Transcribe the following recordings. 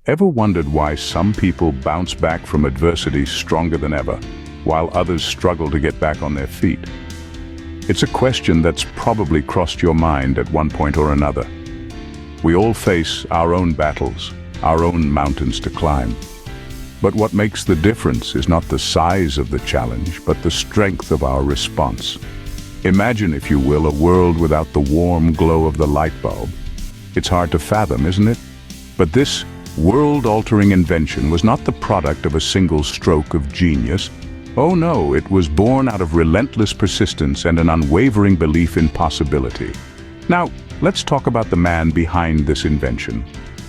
Ever wondered why some people bounce back from adversity stronger than ever, while others struggle to get back on their feet? It's a question that's probably crossed your mind at one point or another. We all face our own battles, our own mountains to climb. But what makes the difference is not the size of the challenge, but the strength of our response. Imagine, if you will, a world without the warm glow of the light bulb. It's hard to fathom, isn't it? But this world-altering invention was not the product of a single stroke of genius. Oh no, it was born out of relentless persistence and an unwavering belief in possibility. Now, let's talk about the man behind this invention.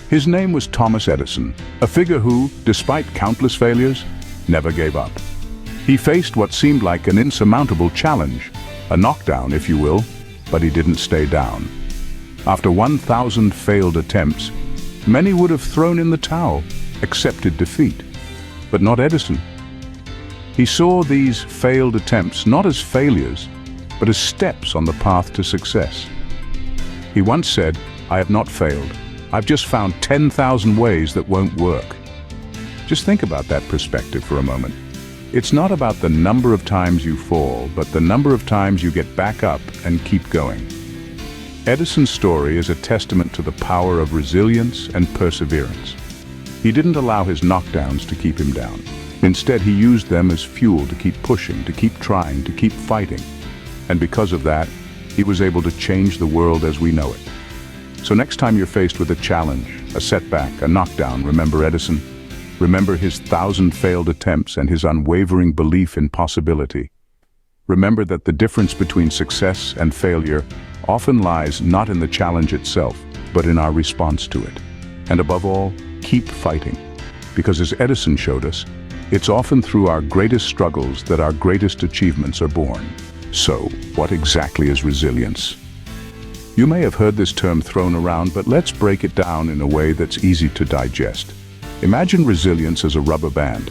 His name was Thomas Edison, a figure who, despite countless failures, never gave up. He faced what seemed like an insurmountable challenge, a knockdown, if you will, but he didn't stay down. After 1,000 failed attempts, many would have thrown in the towel, accepted defeat. But not Edison. He saw these failed attempts not as failures, but as steps on the path to success. He once said, "I have not failed. I've just found 10,000 ways that won't work." Just think about that perspective for a moment. It's not about the number of times you fall, but the number of times you get back up and keep going. Edison's story is a testament to the power of resilience and perseverance. He didn't allow his knockdowns to keep him down. Instead, he used them as fuel to keep pushing, to keep trying, to keep fighting. And because of that, he was able to change the world as we know it. So next time you're faced with a challenge, a setback, a knockdown, remember Edison. Remember his 1,000 failed attempts and his unwavering belief in possibility. Remember that the difference between success and failure often lies not in the challenge itself, but in our response to it. And above all, keep fighting. Because as Edison showed us, it's often through our greatest struggles that our greatest achievements are born. So, what exactly is resilience? You may have heard this term thrown around, but let's break it down in a way that's easy to digest. Imagine resilience as a rubber band.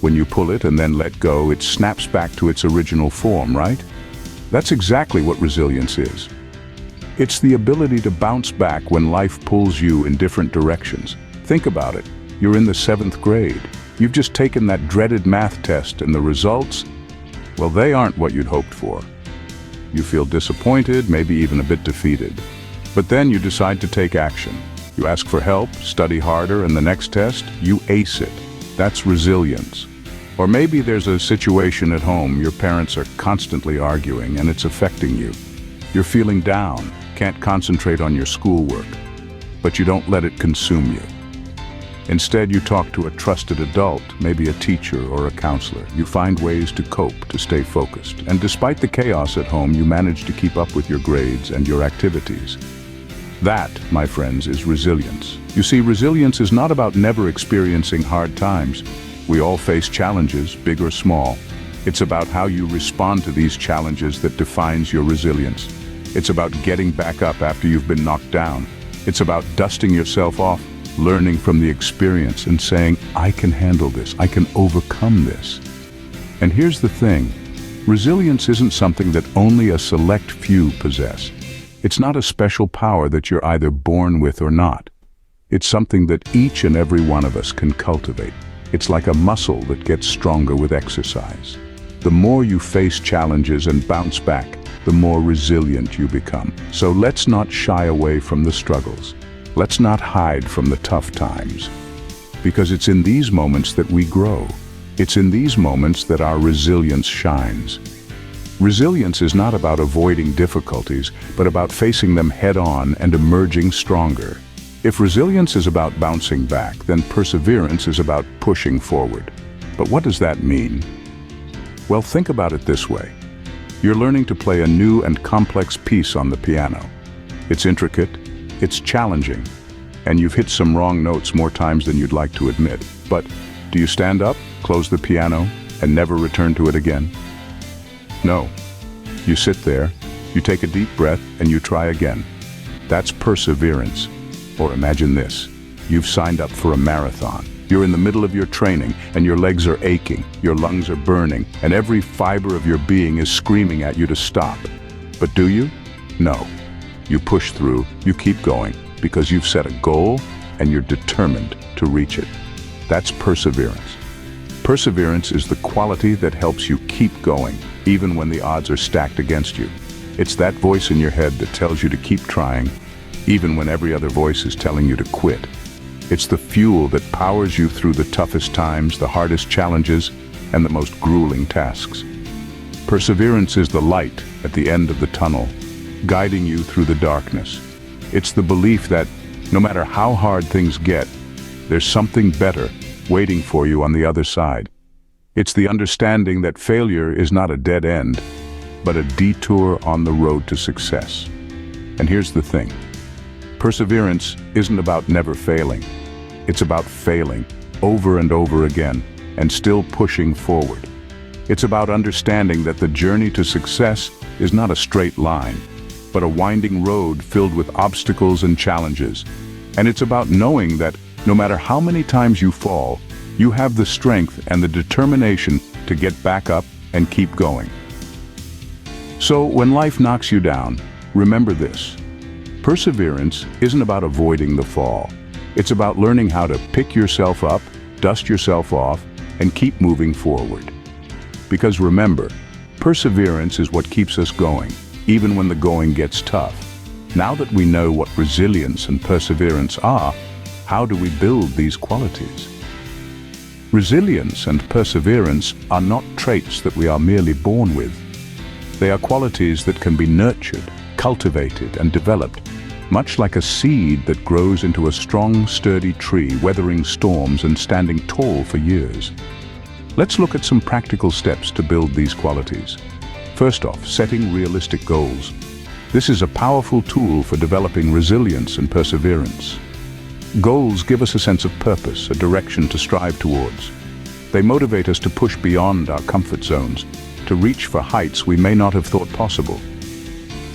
When you pull it and then let go, it snaps back to its original form, right? That's exactly what resilience is. It's the ability to bounce back when life pulls you in different directions. Think about it. You're in the 7th grade. You've just taken that dreaded math test, and the results, well, they aren't what you'd hoped for. You feel disappointed, maybe even a bit defeated. But then you decide to take action. You ask for help, study harder, and the next test, you ace it. That's resilience. Or maybe there's a situation at home, your parents are constantly arguing and it's affecting you. You're feeling down, can't concentrate on your schoolwork, but you don't let it consume you. Instead, you talk to a trusted adult, maybe a teacher or a counselor. You find ways to cope, to stay focused. And despite the chaos at home, you manage to keep up with your grades and your activities. That, my friends, is resilience. You see, resilience is not about never experiencing hard times. We all face challenges, big or small. It's about how you respond to these challenges that defines your resilience. It's about getting back up after you've been knocked down. It's about dusting yourself off, learning from the experience and saying, I can handle this, I can overcome this. And here's the thing, resilience isn't something that only a select few possess. It's not a special power that you're either born with or not. It's something that each and every one of us can cultivate. It's like a muscle that gets stronger with exercise. The more you face challenges and bounce back, the more resilient you become. So let's not shy away from the struggles. Let's not hide from the tough times. Because it's in these moments that we grow. It's in these moments that our resilience shines. Resilience is not about avoiding difficulties, but about facing them head-on and emerging stronger. If resilience is about bouncing back, then perseverance is about pushing forward. But what does that mean? Well, think about it this way. You're learning to play a new and complex piece on the piano. It's intricate, it's challenging, and you've hit some wrong notes more times than you'd like to admit. But do you stand up, close the piano, and never return to it again? No. You sit there, you take a deep breath, and you try again. That's perseverance. Or imagine this. You've signed up for a marathon. You're in the middle of your training, and your legs are aching, your lungs are burning, and every fiber of your being is screaming at you to stop. But do you? No. You push through, you keep going, because you've set a goal, and you're determined to reach it. That's perseverance. Perseverance is the quality that helps you keep going, even when the odds are stacked against you. It's that voice in your head that tells you to keep trying, even when every other voice is telling you to quit. It's the fuel that powers you through the toughest times, the hardest challenges, and the most grueling tasks. Perseverance is the light at the end of the tunnel, guiding you through the darkness. It's the belief that, no matter how hard things get, there's something better waiting for you on the other side. It's the understanding that failure is not a dead end, but a detour on the road to success. And here's the thing. Perseverance isn't about never failing. It's about failing over and over again and still pushing forward. It's about understanding that the journey to success is not a straight line, but a winding road filled with obstacles and challenges. And it's about knowing that no matter how many times you fall, you have the strength and the determination to get back up and keep going. So when life knocks you down, remember this. Perseverance isn't about avoiding the fall. It's about learning how to pick yourself up, dust yourself off, and keep moving forward. Because remember, perseverance is what keeps us going, even when the going gets tough. Now that we know what resilience and perseverance are, how do we build these qualities? Resilience and perseverance are not traits that we are merely born with. They are qualities that can be nurtured, cultivated, and developed, much like a seed that grows into a strong, sturdy tree, weathering storms and standing tall for years. Let's look at some practical steps to build these qualities. First off, setting realistic goals. This is a powerful tool for developing resilience and perseverance. Goals give us a sense of purpose, a direction to strive towards. They motivate us to push beyond our comfort zones, to reach for heights we may not have thought possible.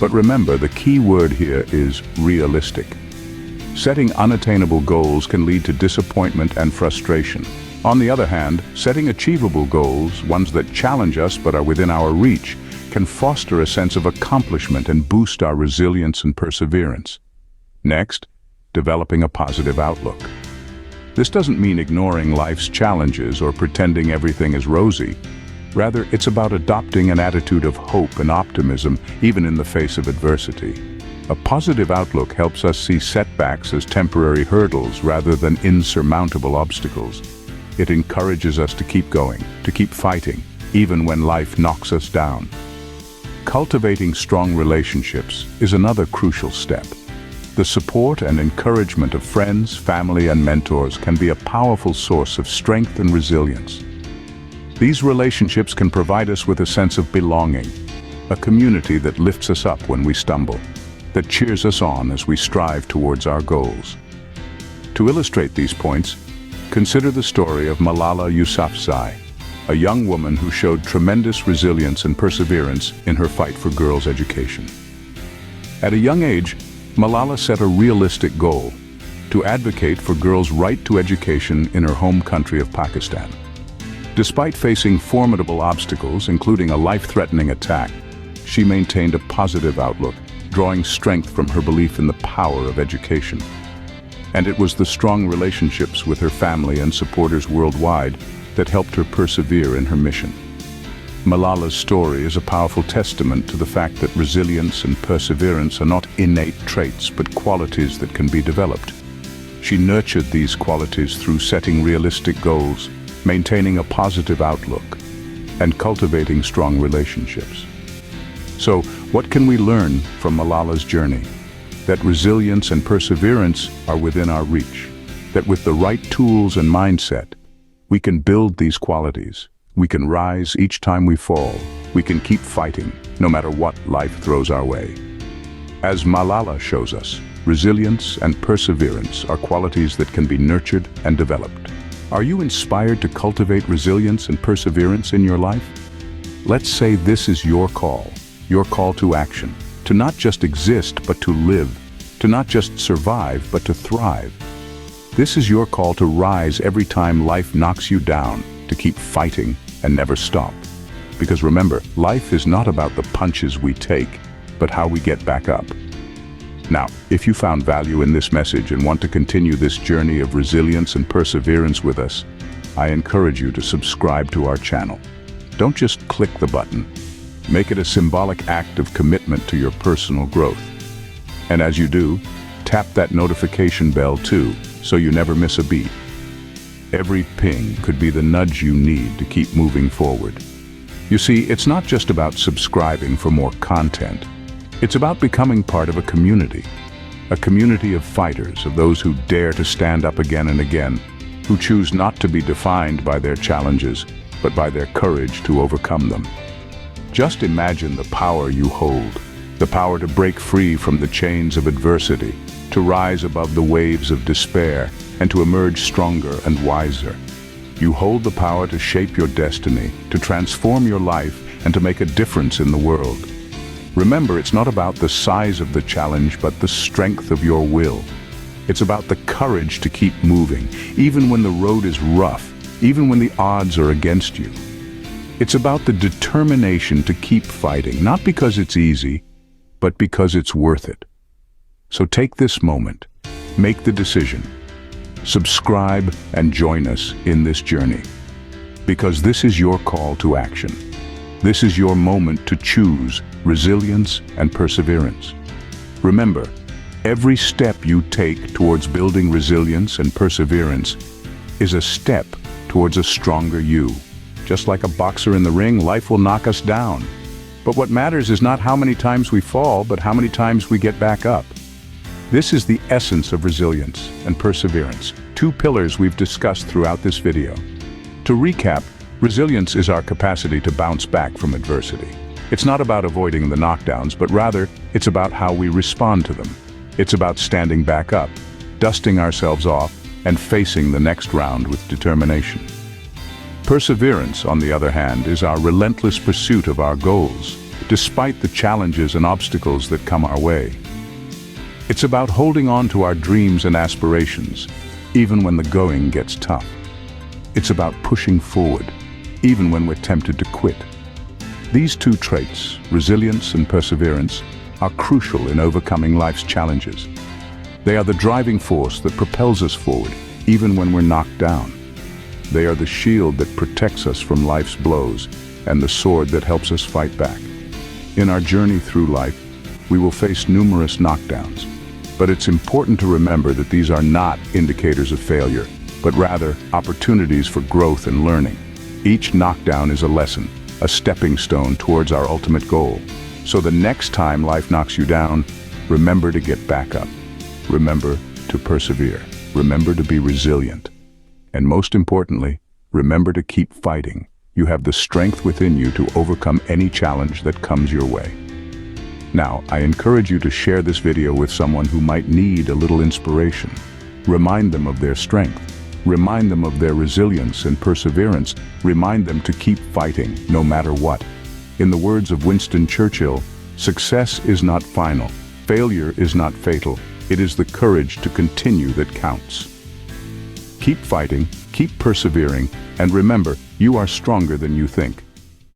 But remember, the key word here is realistic. Setting unattainable goals can lead to disappointment and frustration. On the other hand, setting achievable goals, ones that challenge us but are within our reach, can foster a sense of accomplishment and boost our resilience and perseverance. Next, developing a positive outlook. This doesn't mean ignoring life's challenges or pretending everything is rosy. Rather, it's about adopting an attitude of hope and optimism, even in the face of adversity. A positive outlook helps us see setbacks as temporary hurdles rather than insurmountable obstacles. It encourages us to keep going, to keep fighting, even when life knocks us down. Cultivating strong relationships is another crucial step. The support and encouragement of friends, family, and mentors can be a powerful source of strength and resilience. These relationships can provide us with a sense of belonging, a community that lifts us up when we stumble, that cheers us on as we strive towards our goals. To illustrate these points, consider the story of Malala Yousafzai, a young woman who showed tremendous resilience and perseverance in her fight for girls' education. At a young age, Malala set a realistic goal: to advocate for girls' right to education in her home country of Pakistan. Despite facing formidable obstacles, including a life-threatening attack, she maintained a positive outlook, drawing strength from her belief in the power of education. And it was the strong relationships with her family and supporters worldwide that helped her persevere in her mission. Malala's story is a powerful testament to the fact that resilience and perseverance are not innate traits, but qualities that can be developed. She nurtured these qualities through setting realistic goals, maintaining a positive outlook, and cultivating strong relationships. So, what can we learn from Malala's journey? That resilience and perseverance are within our reach. That with the right tools and mindset, we can build these qualities. We can rise each time we fall. We can keep fighting, no matter what life throws our way. As Malala shows us, resilience and perseverance are qualities that can be nurtured and developed. Are you inspired to cultivate resilience and perseverance in your life? Let's say this is your call to action, to not just exist but to live, to not just survive but to thrive. This is your call to rise every time life knocks you down, to keep fighting and never stop. Because remember, life is not about the punches we take, but how we get back up. Now, if you found value in this message and want to continue this journey of resilience and perseverance with us, I encourage you to subscribe to our channel. Don't just click the button. Make it a symbolic act of commitment to your personal growth. And as you do, tap that notification bell too, so you never miss a beat. Every ping could be the nudge you need to keep moving forward. You see, it's not just about subscribing for more content. It's about becoming part of a community of fighters, of those who dare to stand up again and again, who choose not to be defined by their challenges, but by their courage to overcome them. Just imagine the power you hold, the power to break free from the chains of adversity, to rise above the waves of despair, and to emerge stronger and wiser. You hold the power to shape your destiny, to transform your life, and to make a difference in the world. Remember, it's not about the size of the challenge, but the strength of your will. It's about the courage to keep moving, even when the road is rough, even when the odds are against you. It's about the determination to keep fighting, not because it's easy, but because it's worth it. So take this moment, make the decision, subscribe and join us in this journey. Because this is your call to action. This is your moment to choose resilience and perseverance. Remember, every step you take towards building resilience and perseverance is a step towards a stronger you. Just like a boxer in the ring, life will knock us down. But what matters is not how many times we fall, but how many times we get back up. This is the essence of resilience and perseverance, two pillars we've discussed throughout this video. To recap, resilience is our capacity to bounce back from adversity. It's not about avoiding the knockdowns, but rather it's about how we respond to them. It's about standing back up, dusting ourselves off, and facing the next round with determination. Perseverance, on the other hand, is our relentless pursuit of our goals, despite the challenges and obstacles that come our way. It's about holding on to our dreams and aspirations, even when the going gets tough. It's about pushing forward, even when we're tempted to quit. These two traits, resilience and perseverance, are crucial in overcoming life's challenges. They are the driving force that propels us forward, even when we're knocked down. They are the shield that protects us from life's blows and the sword that helps us fight back. In our journey through life, we will face numerous knockdowns. But it's important to remember that these are not indicators of failure, but rather opportunities for growth and learning. Each knockdown is a lesson, a stepping stone towards our ultimate goal. So the next time life knocks you down, remember to get back up. Remember to persevere. Remember to be resilient. And most importantly, remember to keep fighting. You have the strength within you to overcome any challenge that comes your way. Now, I encourage you to share this video with someone who might need a little inspiration. Remind them of their strength. Remind them of their resilience and perseverance. Remind them to keep fighting, no matter what. In the words of Winston Churchill, success is not final. Failure is not fatal. It is the courage to continue that counts. Keep fighting, keep persevering, and remember, you are stronger than you think.